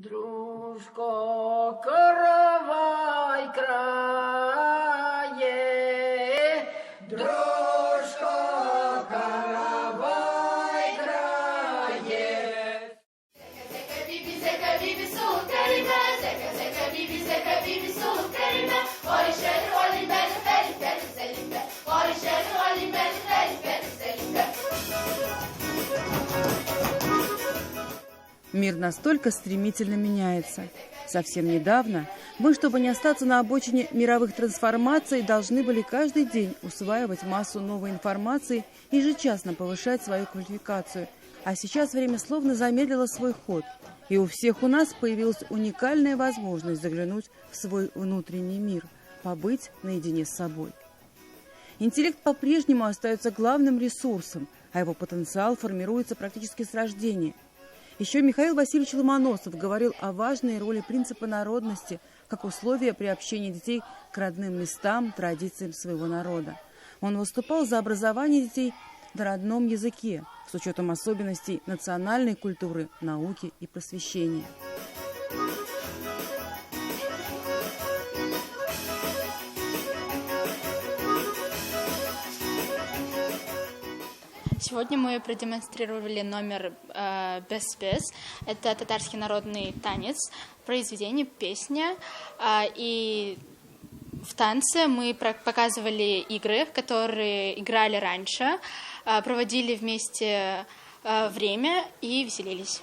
Дружко, каравай крае, дружко, каравай крае. Zeka bibi soğuk kelime, zeka bibi soğuk kelime. Barışır olimel felifel selimbe, barışır olimel felifel selimbe. Мир настолько стремительно меняется. Совсем недавно мы, чтобы не остаться на обочине мировых трансформаций, должны были каждый день усваивать массу новой информации и ежечасно повышать свою квалификацию. А сейчас время словно замедлило свой ход. И у всех у нас появилась уникальная возможность заглянуть в свой внутренний мир, побыть наедине с собой. Интеллект по-прежнему остается главным ресурсом, а его потенциал формируется практически с рождения. Еще Михаил Васильевич Ломоносов говорил о важной роли принципа народности как условия приобщения детей к родным местам, традициям своего народа. Он выступал за образование детей на родном языке, с учетом особенностей национальной культуры, науки и просвещения. Сегодня мы продемонстрировали номер «Без-без». Это татарский народный танец, произведение, песня. И в танце мы показывали игры, в которые играли раньше, проводили вместе время и веселились.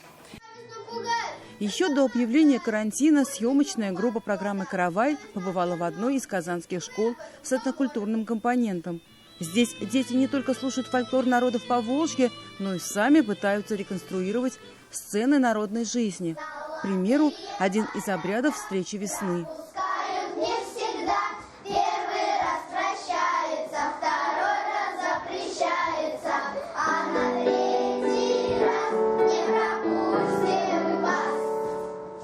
Еще до объявления карантина съемочная группа программы «Каравай» побывала в одной из казанских школ с этнокультурным компонентом. Здесь дети не только слушают фольклор народов Поволжья, но и сами пытаются реконструировать сцены народной жизни. К примеру, один из обрядов встречи весны.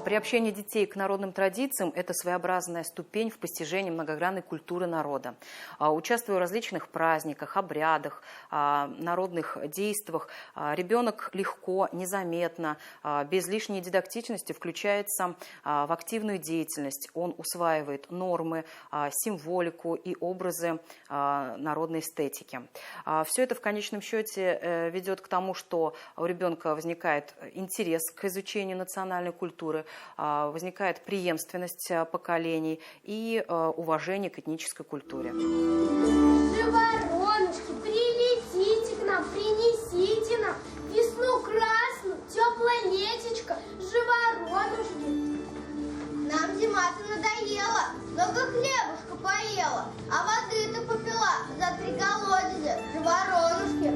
Приобщение детей к народным традициям – это своеобразная ступень в постижении многогранной культуры народа. Участвуя в различных праздниках, обрядах, народных действиях, ребенок легко, незаметно, без лишней дидактичности включается в активную деятельность. Он усваивает нормы, символику и образы народной эстетики. Все это в конечном счете ведет к тому, что у ребенка возникает интерес к изучению национальной культуры, возникает преемственность поколений и уважение к этнической культуре. Живоронушки, прилетите к нам, принесите нам весну красную, теплое летечко, живоронушки. Нам зима-то надоела, много хлебушка поела, а воды-то попила за 3 колодезя, живоронушки.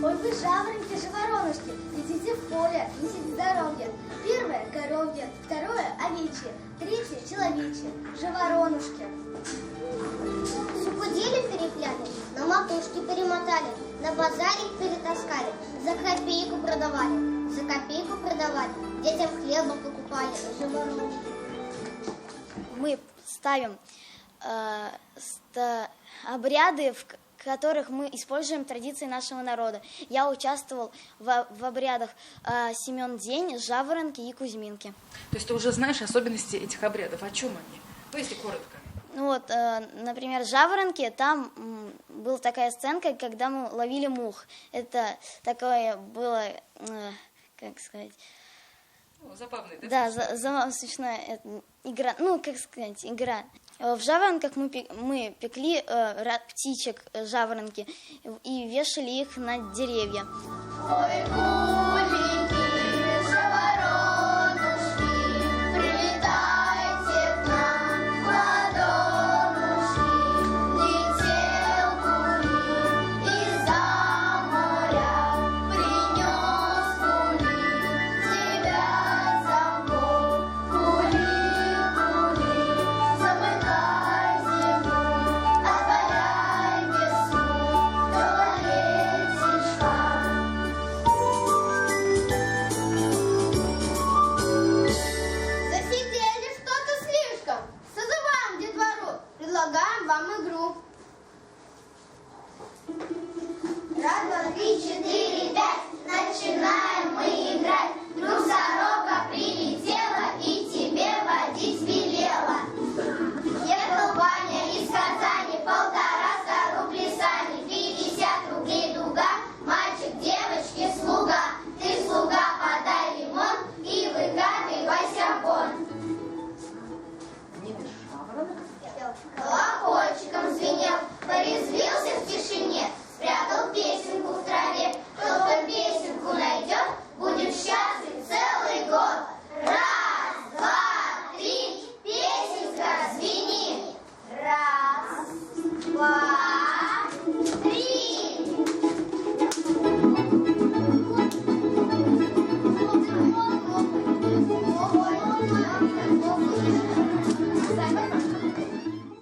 Ой, вы жаворонки, живоронушки, идите в поле, несите здоровье. Первое – коровье, второе – овечье, третье – человечье, живоронушки. Сукудили перепляли, на матушки перемотали, на базаре перетаскали, за копейку продавали, детям хлеба покупали, живоронушки. Мы ставим обряды, в которых мы используем традиции нашего народа. Я участвовал в обрядах Семен День, Жаворонки и Кузьминки. То есть ты уже знаешь особенности этих обрядов? О чем они? Ну, если коротко. Ну вот, например, Жаворонки, там была такая сценка, когда мы ловили мух. Это такое было, как сказать... Забавная, да? Да, смешная игра, игра. В жаворонках мы пекли птичек жаворонки и вешали их на деревья. Ой, гуленьки, жаворонушки, прилетайте к нам, ладонушки, летел кулик из-за моря, принес кулик тебя зовут, кулик, замыкай зиму, отворяй весну, кто летишь там.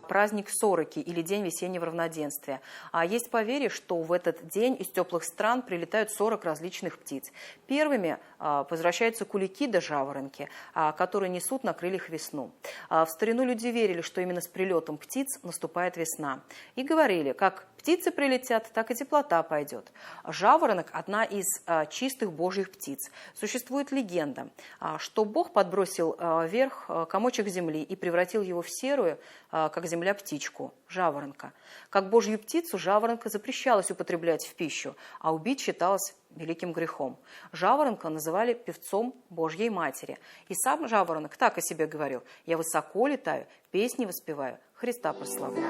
Праздник Сороки или День весеннего равноденствия. А есть поверье, что в этот день из теплых стран прилетают 40 различных птиц. Первыми возвращаются кулики да жаворонки, которые несут на крыльях весну. В старину люди верили, что именно с прилетом птиц наступает весна. И говорили, как птицы прилетят, так и теплота пойдет. Жаворонок – одна из чистых божьих птиц. Существует легенда, что Бог подбросил вверх комочек земли и превратил его в серую, как земля, птичку, жаворонка. Как божью птицу жаворонка запрещалось употреблять в пищу, а убить считалось великим грехом. Жаворонка называли певцом Божьей Матери. И сам жаворонок так о себе говорил: «Я высоко летаю, песни воспеваю, Христа прославляю».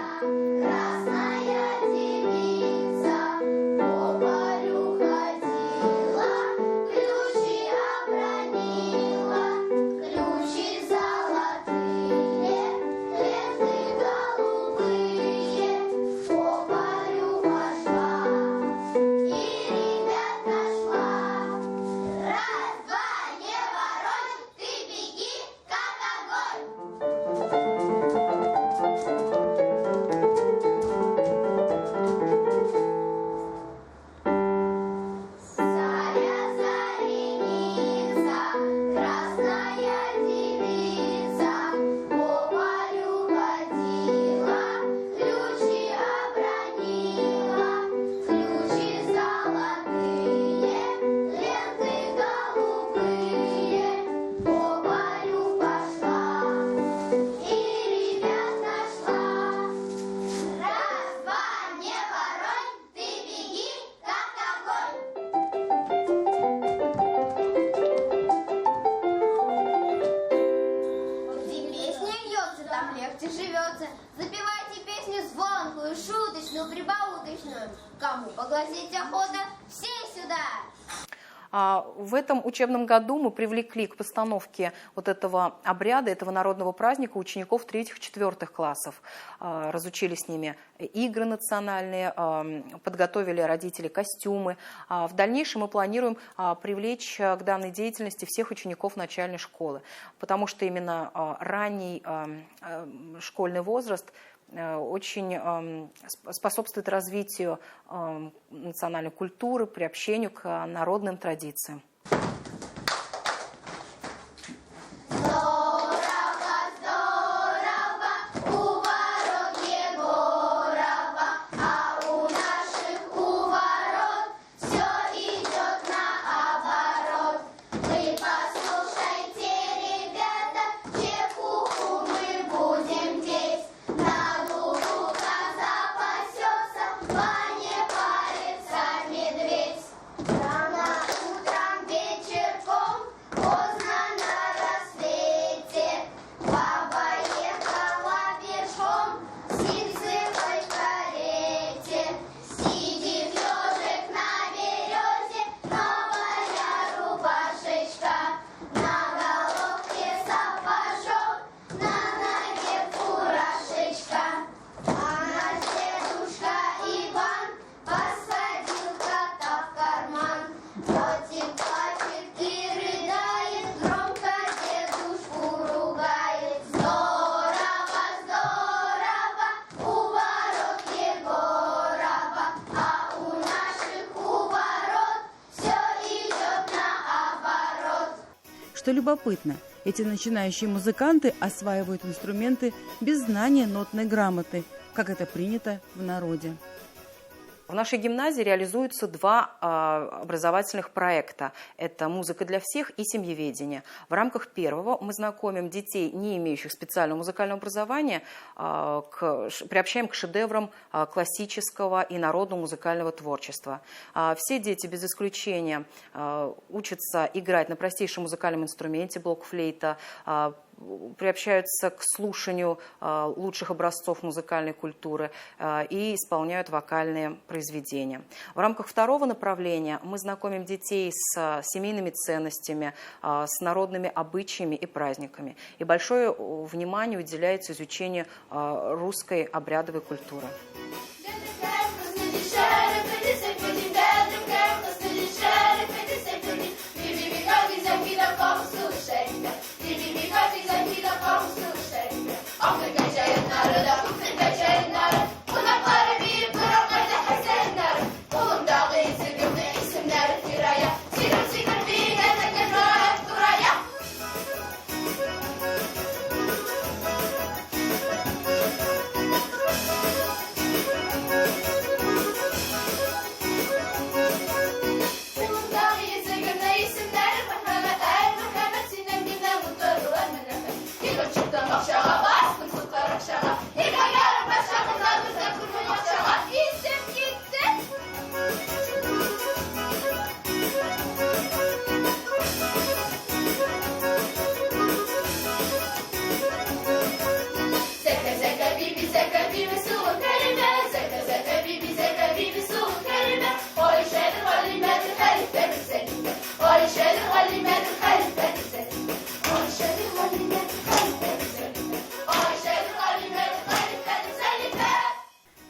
Кому поглазеть охота, все сюда! В этом учебном году мы привлекли к постановке вот этого обряда, этого народного праздника учеников 3-4 классов. Разучили с ними игры национальные, подготовили родители костюмы. В дальнейшем мы планируем привлечь к данной деятельности всех учеников начальной школы, потому что именно ранний школьный возраст очень способствует развитию национальной культуры, приобщению к народным традициям. Что любопытно, эти начинающие музыканты осваивают инструменты без знания нотной грамоты, как это принято в народе. В нашей гимназии реализуются 2 образовательных проекта. Это «Музыка для всех» и «Семьеведение». В рамках первого мы знакомим детей, не имеющих специального музыкального образования, приобщаем к шедеврам классического и народного музыкального творчества. Все дети, без исключения, учатся играть на простейшем музыкальном инструменте блокфлейта, приобщаются к слушанию лучших образцов музыкальной культуры и исполняют вокальные произведения. В рамках второго направления мы знакомим детей с семейными ценностями, с народными обычаями и праздниками. И большое внимание уделяется изучению русской обрядовой культуры.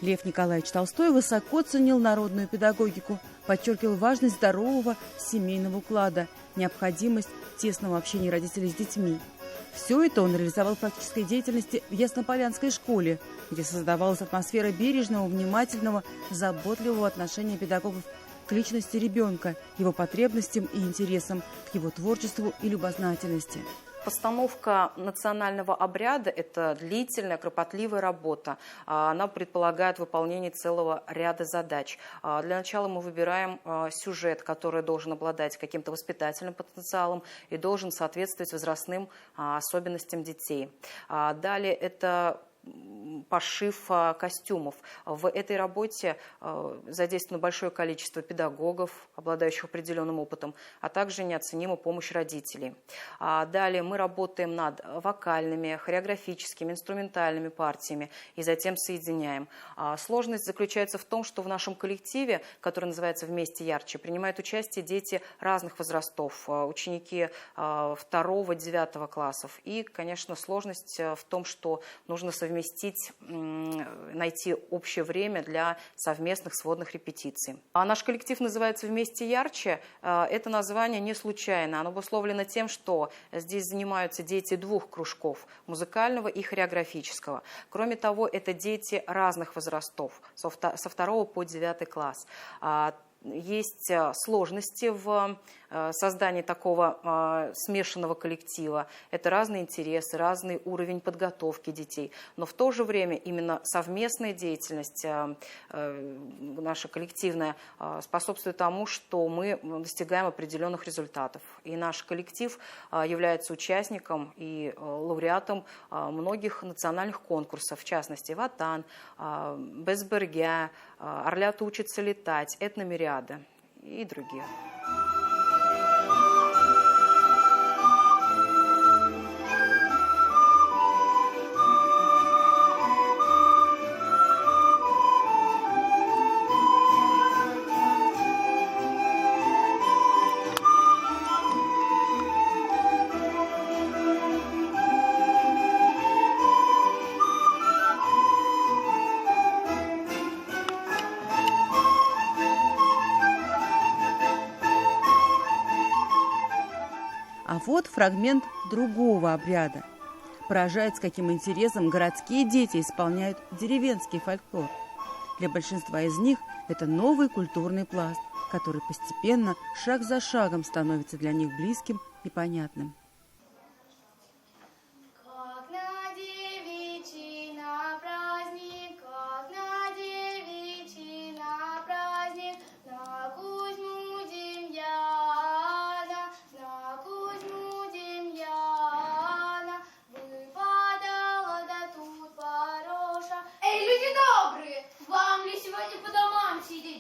Лев Николаевич Толстой высоко ценил народную педагогику, подчеркивал важность здорового семейного уклада, необходимость тесного общения родителей с детьми. Все это он реализовал в практической деятельности в Яснополянской школе, где создавалась атмосфера бережного, внимательного, заботливого отношения педагогов к личности ребенка, его потребностям и интересам, к его творчеству и любознательности. Постановка национального обряда – это длительная, кропотливая работа. Она предполагает выполнение целого ряда задач. Для начала мы выбираем сюжет, который должен обладать каким-то воспитательным потенциалом и должен соответствовать возрастным особенностям детей. Далее это пошив костюмов. В этой работе задействовано большое количество педагогов, обладающих определенным опытом, а также неоценимая помощь родителей. Далее мы работаем над вокальными, хореографическими, инструментальными партиями и затем соединяем. Сложность заключается в том, что в нашем коллективе, который называется «Вместе ярче», принимают участие дети разных возрастов, ученики 2-9 классов. И, конечно, сложность в том, что нужно найти общее время для совместных сводных репетиций. Наш коллектив называется «Вместе ярче». Это название не случайно. Оно обусловлено тем, что здесь занимаются дети 2 кружков – музыкального и хореографического. Кроме того, это дети разных возрастов, со 2 по 9 класс. Есть сложности в создании такого смешанного коллектива. Это разные интересы, разный уровень подготовки детей. Но в то же время именно совместная деятельность наша коллективная способствует тому, что мы достигаем определенных результатов. И наш коллектив является участником и лауреатом многих национальных конкурсов, в частности «Ватан», «Безбергя», «Орлята учатся летать», «Этномириада» и другие. А вот фрагмент другого обряда. Поражает, с каким интересом городские дети исполняют деревенский фольклор. Для большинства из них это новый культурный пласт, который постепенно, шаг за шагом, становится для них близким и понятным.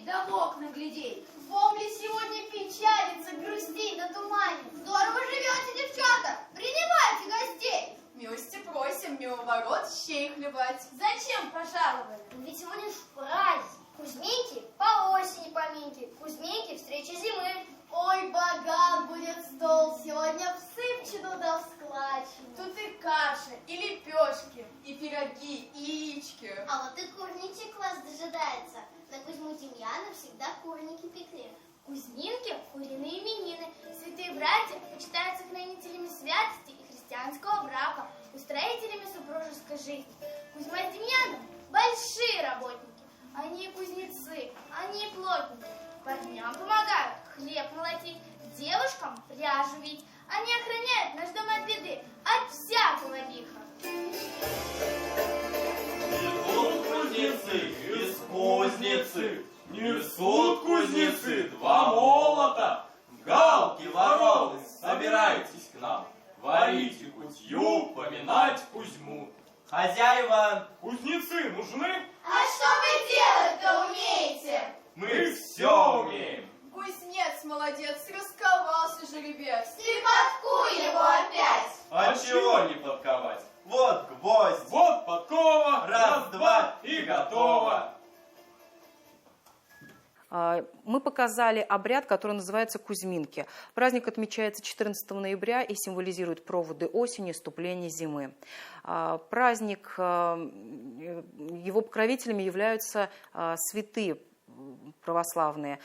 Да в окна глядеть. Вам ли сегодня печалиться, грустить да туманить? Здорово живете, девчата! Принимайте гостей! Милости просим, мимо ворот щей хлебать. Зачем пожаловали? Ведь сегодня ж праздник. Кузьминки по осени поминки, Кузьминки встреча зимы. Ой, богат будет стол, сегодня всыпчину да всклачено. Тут и каша, и лепешки, и пироги, и яички. А вот и курничек вас дожидается. На Кузьму Демьяна всегда курники пекли. Кузьминки – куриные именины. Святые братья почитаются хранителями святости и христианского брака, устроителями супружеской жизни. Кузьма с Демьяном – большие работники. Они кузнецы, они плотники. Парням помогают хлеб молотить, девушкам пряжу вить. Они охраняют наш дом от беды, от всякого лиха. Идут кузнецы из кузницы, несут кузнецы 2 молота. Галки, воровы, собирайтесь к нам, варите кутью, поминать Кузьму. Хозяева! Кузнецы нужны? А что вы делать-то умеете? Мы все умеем. Кузнец молодец, расковался жеребец. И подку его опять. А чего не подковать? Вот гвоздь! Вот подкова, Раз, два и готово. Мы показали обряд, который называется Кузьминки. Праздник отмечается 14 ноября и символизирует проводы осени, наступление зимы. Праздник, его покровителями являются святые православные,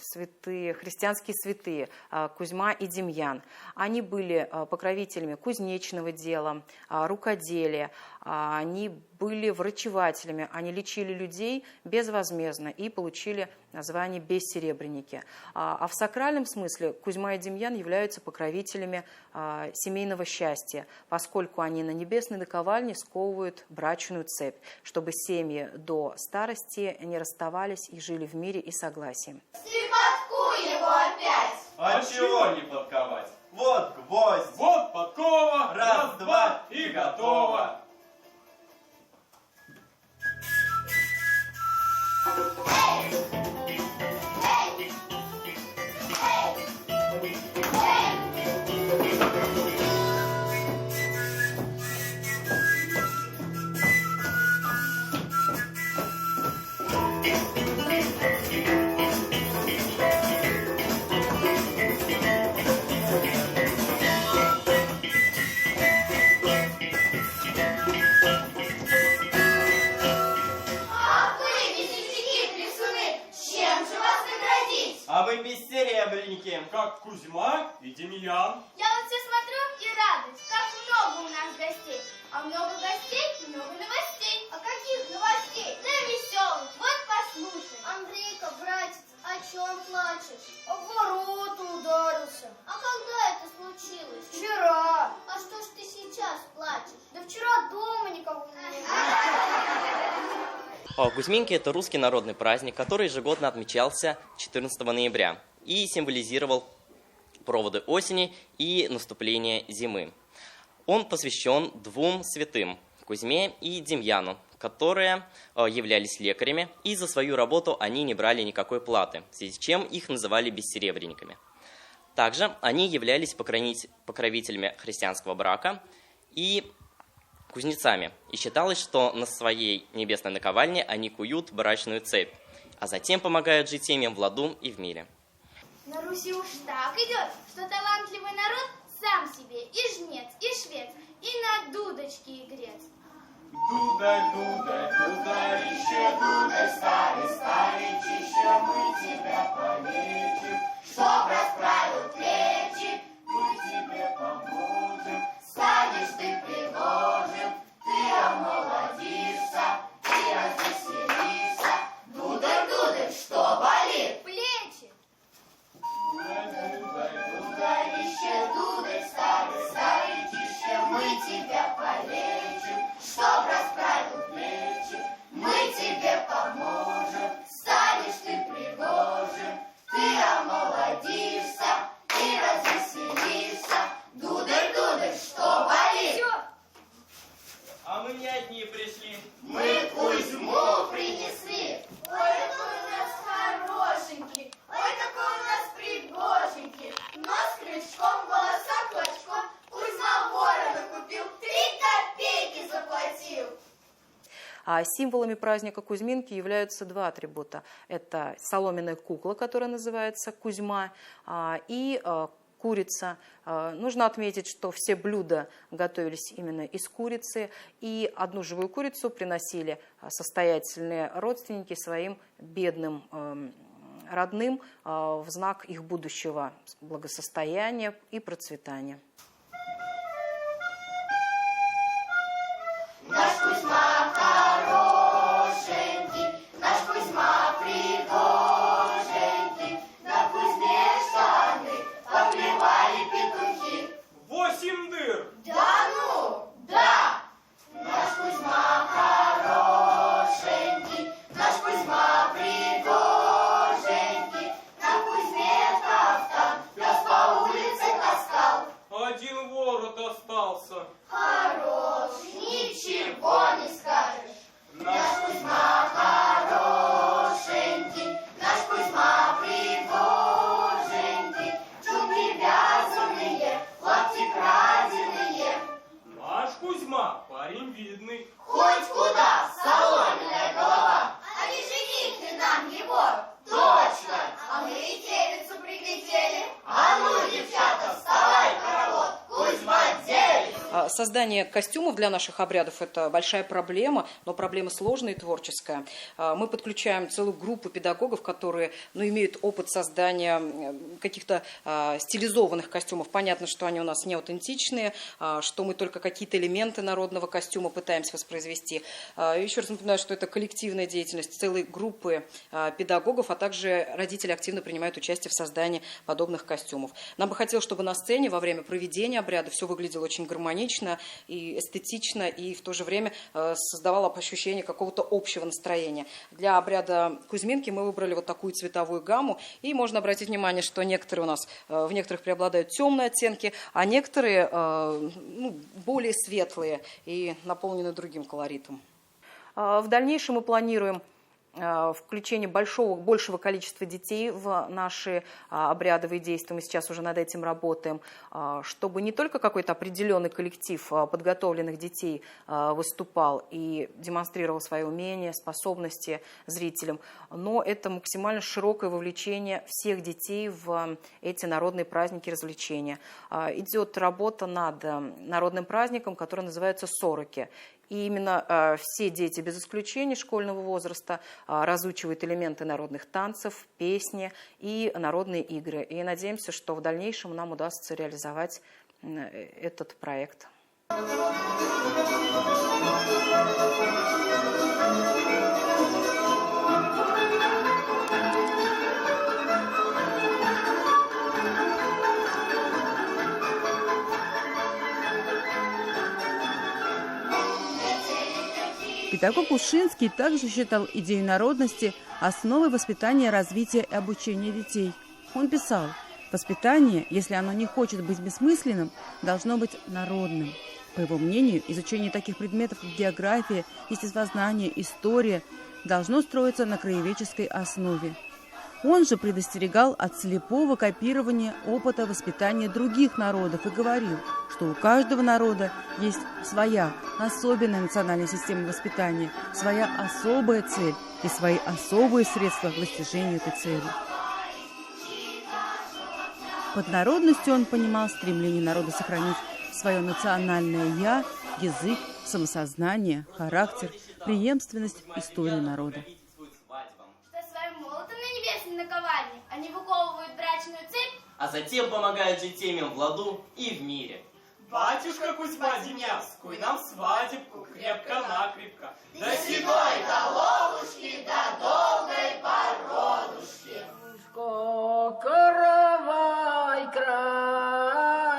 святые, христианские святые Кузьма и Демьян. Они были покровителями кузнечного дела, рукоделия, они были врачевателями, они лечили людей безвозмездно и получили название бессеребренники. А в сакральном смысле Кузьма и Демьян являются покровителями семейного счастья, поскольку они на небесной наковальне сковывают брачную цепь, чтобы семьи до старости не расставались и жили в мире и согласии. Подкуй его опять! А чего не подковать? Вот гвоздь. Вот подкова, Раз, два и готово. А вы бессеребренники. Как Кузьма и Демьян. Я вот все смотрю и радуюсь, как много у нас гостей. А много гостей, много новостей. А каких новостей? Да веселых. Вот послушай. Андрейка, братец, о чем плачешь? О ворота ударился. А когда это случилось? Вчера. А что ж ты сейчас плачешь? Да вчера дома никого не было. Кузьминки – это русский народный праздник, который ежегодно отмечался 14 ноября и символизировал проводы осени и наступление зимы. Он посвящен двум святым – Кузьме и Демьяну, которые являлись лекарями, и за свою работу они не брали никакой платы, в связи с чем их называли бессеребренниками. Также они являлись покровителями христианского брака и кузнецами, и считалось, что на своей небесной наковальне они куют брачную цепь, а затем помогают жить семьям в ладу и в мире. На Руси уж так идет, что талантливый народ сам себе и жнец, и швец, и на дудочке игрец. Дудай, дудай, дударище, дудай, старый, старичище, мы тебя полечим, Чтоб расправил плечи, мы тебе поможем. станешь ты пригожим, ты омолодишься, ты развеселишься. Дударь, дударь, что болит? Плечи! Дудай, дудай, Дударище, дударь, старый, старичище, мы тебя полечим. Чтоб расправил плечи, мы тебе поможем. Станешь ты пригожим, ты омолодишься, ты развеселишься. Дударь, дударь, что болит? Все! А мы не одни пришли. Мы Кузьму принесли. Ой, какой у нас хорошенький, ой, какой у нас пригоженький. Нос крючком, волоса клочком, Кузьма ворона купил, 3 копейки заплатил. А символами праздника Кузьминки являются два атрибута. Это соломенная кукла, которая называется Кузьма, и курица. Нужно отметить, что все блюда готовились именно из курицы, и одну живую курицу приносили состоятельные родственники своим бедным родным в знак их будущего благосостояния и процветания. Наш Кузьма хорошенький, наш Кузьма пригоженький, на Кузьме штаны поклевали петухи. 8 дыр. Да ну, да! Наш Кузьма хорошенький, наш Кузьма пригоженький, на Кузьме кафтан пес по улице таскал. Один ворот остался. Хорош, ничего не скажешь. Наш Кузьма хорошенький, наш Кузьма пригоженький, чулки вязаные, лапти краденые. Наш Кузьма парень видный. Хоть куда, соломенная голова, а не жених ты нам его. Создание костюмов для наших обрядов – это большая проблема, но проблема сложная и творческая. Мы подключаем целую группу педагогов, которые имеют опыт создания каких-то стилизованных костюмов. Понятно, что они у нас не аутентичные, что мы только какие-то элементы народного костюма пытаемся воспроизвести. Еще раз напоминаю, что это коллективная деятельность целой группы педагогов, а также родители активно принимают участие в создании подобных костюмов. Нам бы хотелось, чтобы на сцене во время проведения обряда все выглядело очень гармонично и эстетично, и в то же время создавало ощущение какого-то общего настроения. Для обряда Кузьминки мы выбрали вот такую цветовую гамму, и можно обратить внимание, что некоторые у нас, в некоторых преобладают темные оттенки, а некоторые более светлые и наполнены другим колоритом. В дальнейшем мы планируем включение большего количества детей в наши обрядовые действия. Мы сейчас уже над этим работаем, чтобы не только какой-то определенный коллектив подготовленных детей выступал и демонстрировал свои умения, способности зрителям, но это максимально широкое вовлечение всех детей в эти народные праздники и развлечения. Идет работа над народным праздником, который называется «Сороки». И именно все дети, без исключения школьного возраста, разучивают элементы народных танцев, песни и народные игры. И надеемся, что в дальнейшем нам удастся реализовать этот проект. Педагог Ушинский также считал идею народности основой воспитания, развития и обучения детей. Он писал: «Воспитание, если оно не хочет быть бессмысленным, должно быть народным». По его мнению, изучение таких предметов, как география, естествознание, история, должно строиться на краеведческой основе. Он же предостерегал от слепого копирования опыта воспитания других народов и говорил, что у каждого народа есть своя особенная национальная система воспитания, своя особая цель и свои особые средства к достижению этой цели. Под народностью он понимал стремление народа сохранить свое национальное «я», язык, самосознание, характер, преемственность истории народа. На наковальне. Они выковывают брачную цепь, а затем помогают жить семьям в ладу и в мире. Батюшка Кузьма Демьянский нам свадебку крепко-накрепко. До седой головушки, до долгой породушки. Каравай крае,